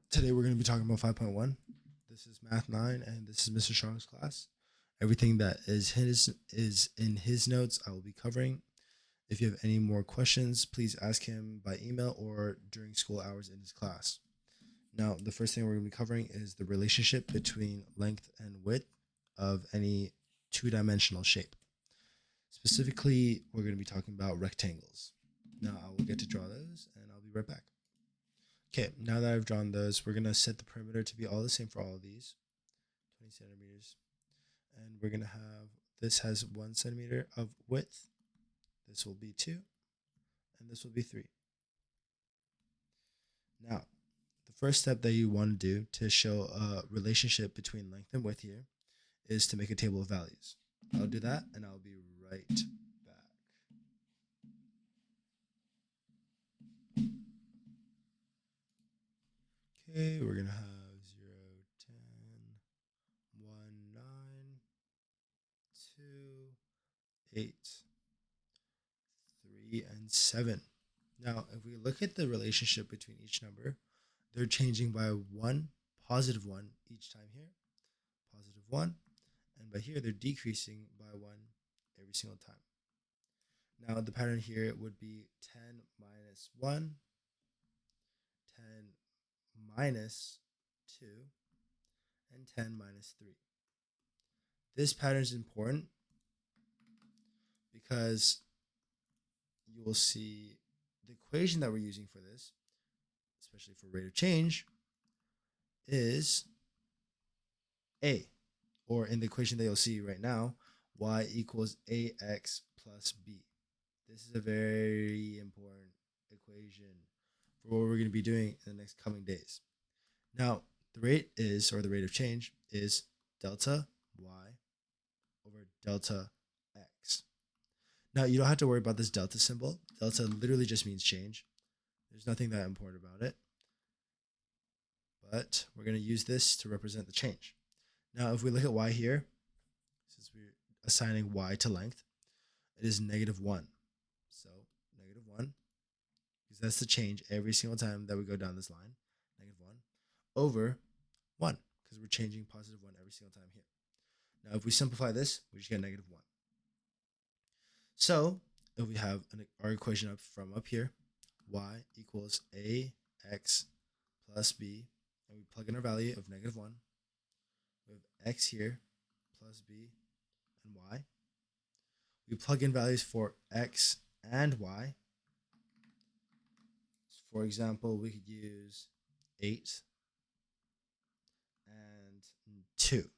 Today we're going to be talking about 5.1. This is Math 9 and this is Mr. Strong's class. Everything that is in his notes I will be covering. If you have any more questions, please ask him by email or during school hours in his class. Now, the first thing we're going to be covering is the relationship between length and width of any two-dimensional shape. Specifically, we're going to be talking about rectangles. Now, I will get to draw those and I'll be right back. Okay, now that I've drawn those, we're going to set the perimeter to be all the same for all of these, 20 centimeters. And we're going to have, this has 1 centimeter of width. This will be 2, and this will be 3. Now, the first step that you want to do to show a relationship between length and width here is to make a table of values. I'll do that, and I'll be right back. Okay, we're going to have 0, 10, 1, 9, 2, 8, 3, and 7. Now, if we look at the relationship between each number, they're changing by 1, positive 1 each time here, positive 1, and by here they're decreasing by 1 every single time. Now, the pattern here would be 10 minus 1, 10 minus 2, and 10 minus 3. This pattern is important because you will see the equation that we're using for this, especially for rate of change, is A, or in the equation that you'll see right now, y equals ax plus b. This is a very important equation for what we're going to be doing in the next coming days. Now, the rate is, or the rate of change is delta y over delta x. Now, you don't have to worry about this delta symbol. Delta literally just means change. There's nothing that important about it. But we're going to use this to represent the change. Now, if we look at y here, since we're assigning y to length, it is negative 1. So, negative 1, because that's the change every single time that we go down this line, negative 1, over 1, because we're changing positive 1 every single time here. Now, if we simplify this, we just get negative 1. So, if we have our equation from up here, y equals ax plus b, and we plug in our value of negative 1, we have x here plus b and y. We plug in values for x and y. For example, we could use 8 and 2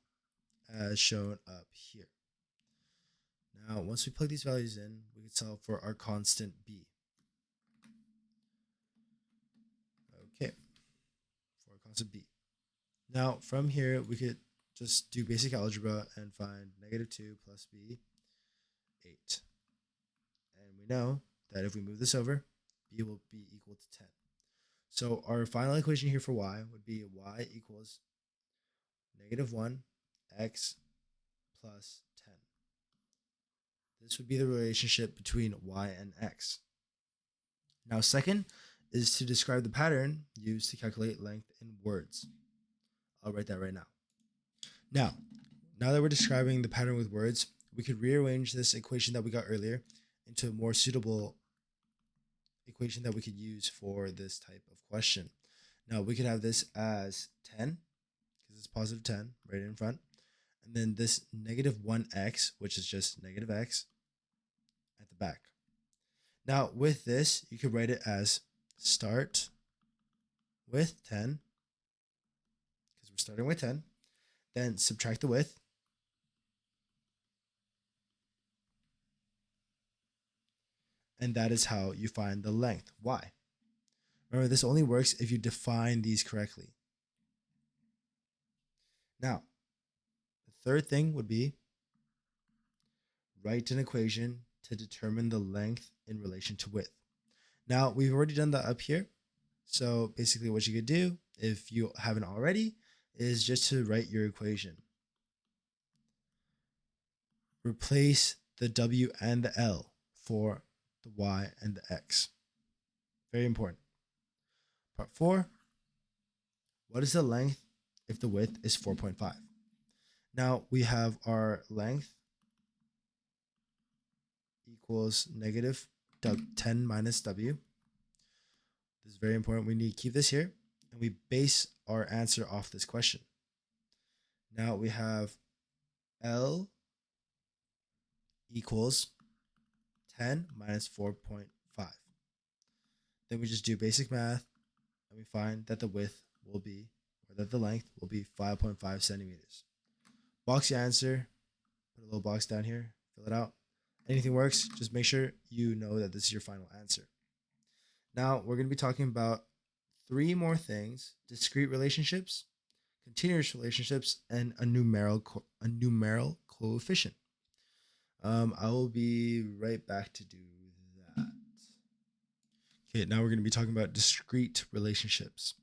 as shown up here. Now, once we plug these values in, we can solve for our constant b. Okay, for our constant b. Now, from here, we could just do basic algebra and find negative 2 plus b, 8. And we know that if we move this over, b will be equal to 10. So our final equation here for y would be y equals negative 1 x plus 10. This would be the relationship between y and x. Now, second is to describe the pattern used to calculate length in words. I'll write that right now. Now that we're describing the pattern with words, we could rearrange this equation that we got earlier into a more suitable equation that we could use for this type of question. Now, we could have this as 10, because it's positive 10 right in front, and then this negative 1x, which is just negative x, at the back. Now, with this, you could write it as start with 10, because we're starting with 10, then subtract the width, and that is how you find the length, y. Remember, this only works if you define these correctly. Now, the third thing would be write an equation to determine the length in relation to width. Now, we've already done that up here. So basically what you could do, if you haven't already, is just to write your equation. Replace the w and the l for the y and the x. Very important. Part 4, What is the length if the width is 4.5? Now we have our length equals negative 10 minus w. This is very important. We need to keep this here, and we base our answer off this question. Now we have L equals 10 minus 4.5. Then we just do basic math, and we find that the width will be, or that the length will be 5.5 centimeters. Box your answer, put a little box down here, fill it out. Anything works, just make sure you know that this is your final answer. Now we're going to be talking about 3 more things: discrete relationships, continuous relationships, and a numeral coefficient. I will be right back to do that. Okay, now we're going to be talking about discrete relationships.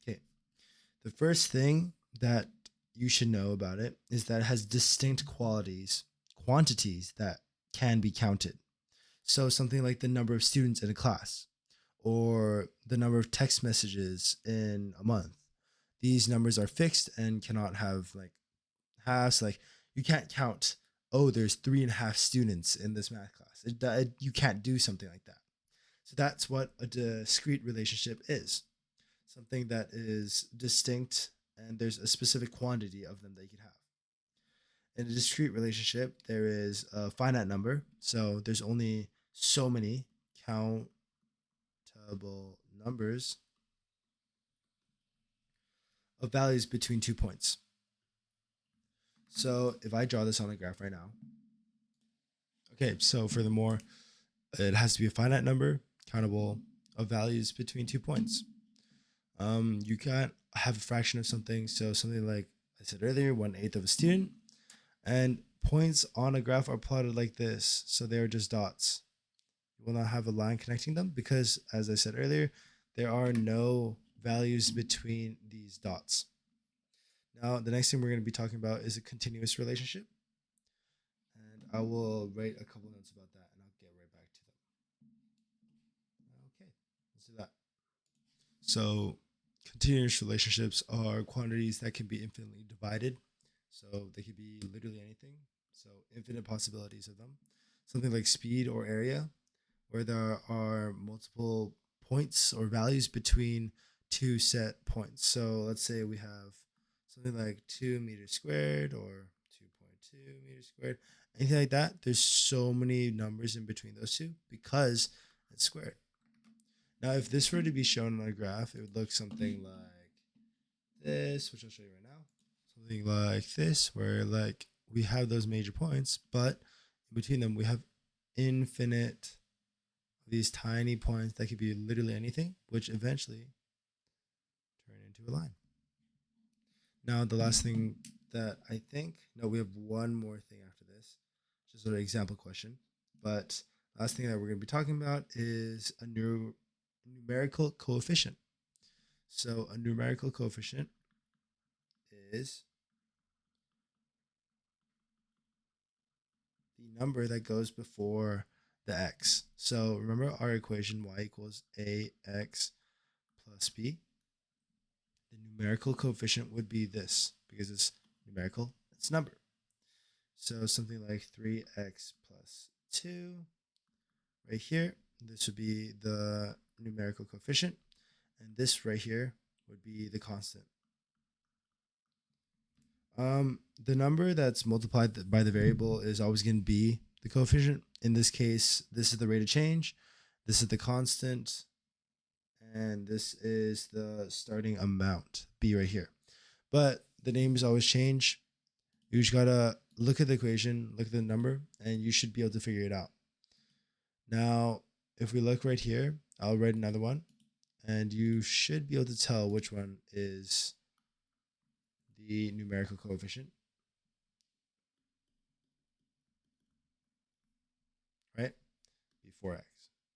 Okay, the first thing that you should know about it is that it has distinct quantities that can be counted. So something like the number of students in a class or the number of text messages in a month. These numbers are fixed and cannot have like halves. Like you can't count, oh, there's 3.5 students in this math class. You can't do something like that. So that's what a discrete relationship is. Something that is distinct and there's a specific quantity of them that you can have. In a discrete relationship, there is a finite number. So there's only so many countable numbers of values between 2 points. So if I draw this on a graph right now, okay, so furthermore, it has to be a finite number, countable, of values between 2 points. You can't have a fraction of something, so something like I said earlier, 1/8 of a student, and points on a graph are plotted like this, so they are just dots. You will not have a line connecting them because, as I said earlier, there are no values between these dots. Now, the next thing we're going to be talking about is a continuous relationship. And I will write a couple notes about that and I'll get right back to them. Okay, let's do that. So, continuous relationships are quantities that can be infinitely divided. So, they could be literally anything. So, infinite possibilities of them. Something like speed or area, where there are multiple points or values between 2 set points. So, let's say we have something like 2 meters squared or 2.2 meters squared, anything like that. There's so many numbers in between those two because it's squared. Now, if this were to be shown on a graph, it would look something like this, which I'll show you right now. Something like this, where like we have those major points, but in between them we have infinite these tiny points that could be literally anything, which eventually turn into a line. Now, the last thing that I think, no, we have one more thing after this, just an example question. But last thing that we're going to be talking about is a numerical coefficient. So a numerical coefficient is the number that goes before the x. So remember our equation y equals ax plus b. The numerical coefficient would be this because it's numerical, it's number. So something like 3x plus 2 right here. This would be the numerical coefficient. And this right here would be the constant. The number that's multiplied by the variable is always going to be the coefficient. In this case, this is the rate of change. This is the constant. And this is the starting amount, B right here. But the names always change. You just gotta look at the equation, look at the number, and you should be able to figure it out. Now, if we look right here, I'll write another one, and you should be able to tell which one is the numerical coefficient. Right? Be 4x,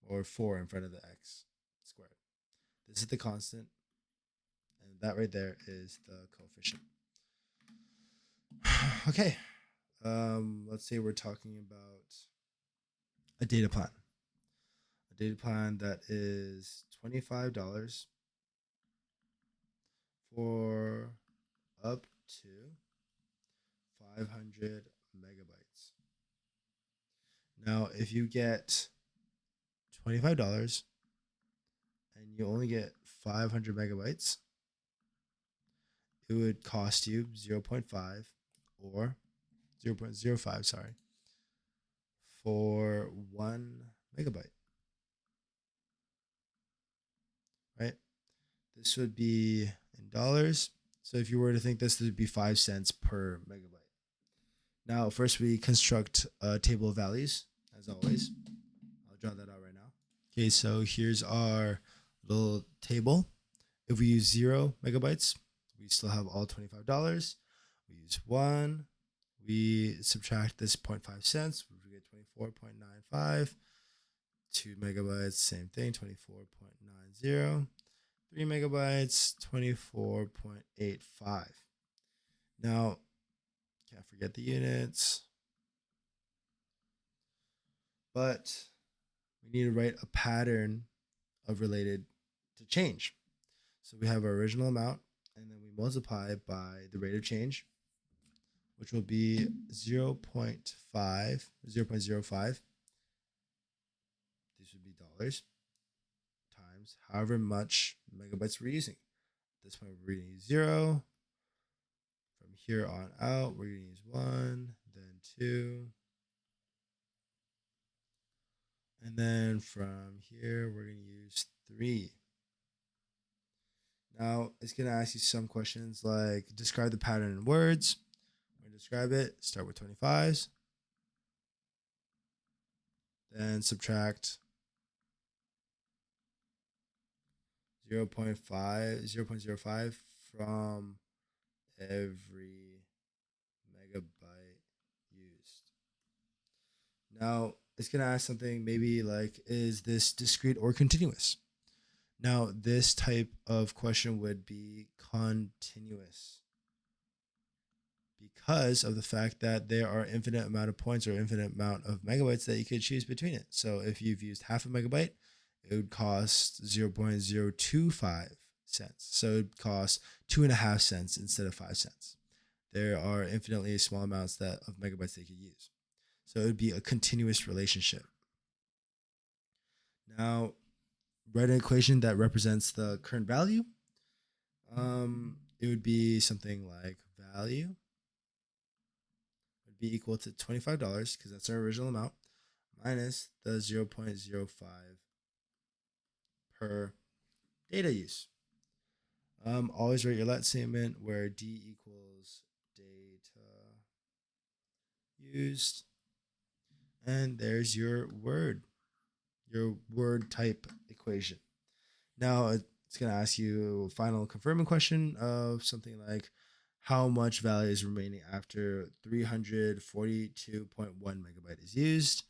or 4 in front of the x squared. This is the constant, and that right there is the coefficient. Okay, let's say we're talking about a data plan. A data plan that is $25 for up to 500 megabytes. Now, if you get $25 and you only get 500 megabytes, it would cost you 0.5 or 0.05, sorry, for 1 megabyte, right? This would be in dollars. So if you were to think this would be 5 cents per megabyte. Now, first we construct a table of values, as always. I'll draw that out right now. Okay, so here's our little table. If we use 0 megabytes, we still have all $25. We use 1. We subtract this 0.5 cents. We get 24.95. 2 megabytes, same thing, 24.90. 3 megabytes, 24.85. Now, can't forget the units. But we need to write a pattern of related to change. So we have our original amount, and then we multiply by the rate of change, which will be 0.05. These would be dollars times however much megabytes we're using. At this point, we're going to use 0. From here on out, we're going to use 1, then 2. And then from here, we're going to use 3. Now, it's going to ask you some questions like describe the pattern in words. We're going to describe it. Start with 25s. Then subtract 0.05 from every megabyte used. Now, it's going to ask something maybe like, is this discrete or continuous? Now, this type of question would be continuous because of the fact that there are infinite amount of points or infinite amount of megabytes that you could choose between it. So if you've used half a megabyte, it would cost 0.025 cents. So it would cost 2.5 cents instead of 5 cents. There are infinitely small amounts of megabytes they could use. So it would be a continuous relationship. Now, write an equation that represents the current value. It would be something like value would be equal to $25 because that's our original amount minus the 0.05 per data use. Always write your let statement where D equals data used. And there's your word type equation. Now it's going to ask you a final confirming question of something like how much value is remaining after 342.1 megabyte is used.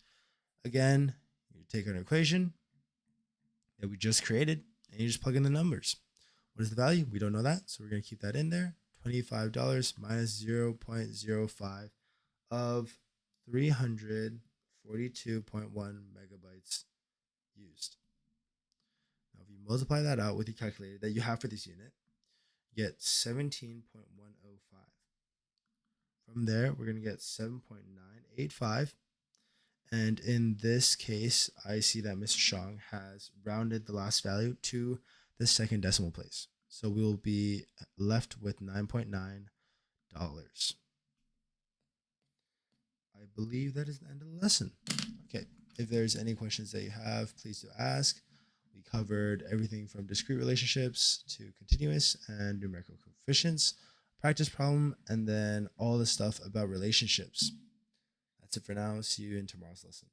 Again, you take an equation that we just created and you just plug in the numbers. What is the value? We don't know that, so we're going to keep that in there. $25 minus 0.05 of 342.1 megabytes used. Now, if you multiply that out with the calculator that you have for this unit, you get 17.105. From there, we're going to get 7.985. And in this case, I see that Mr. Shang has rounded the last value to the second decimal place. So we will be left with $9.9. I believe that is the end of the lesson. Okay, if there's any questions that you have, please do ask. We covered everything from discrete relationships to continuous and numerical coefficients, practice problem, and then all the stuff about relationships. That's it for now. See you in tomorrow's lesson.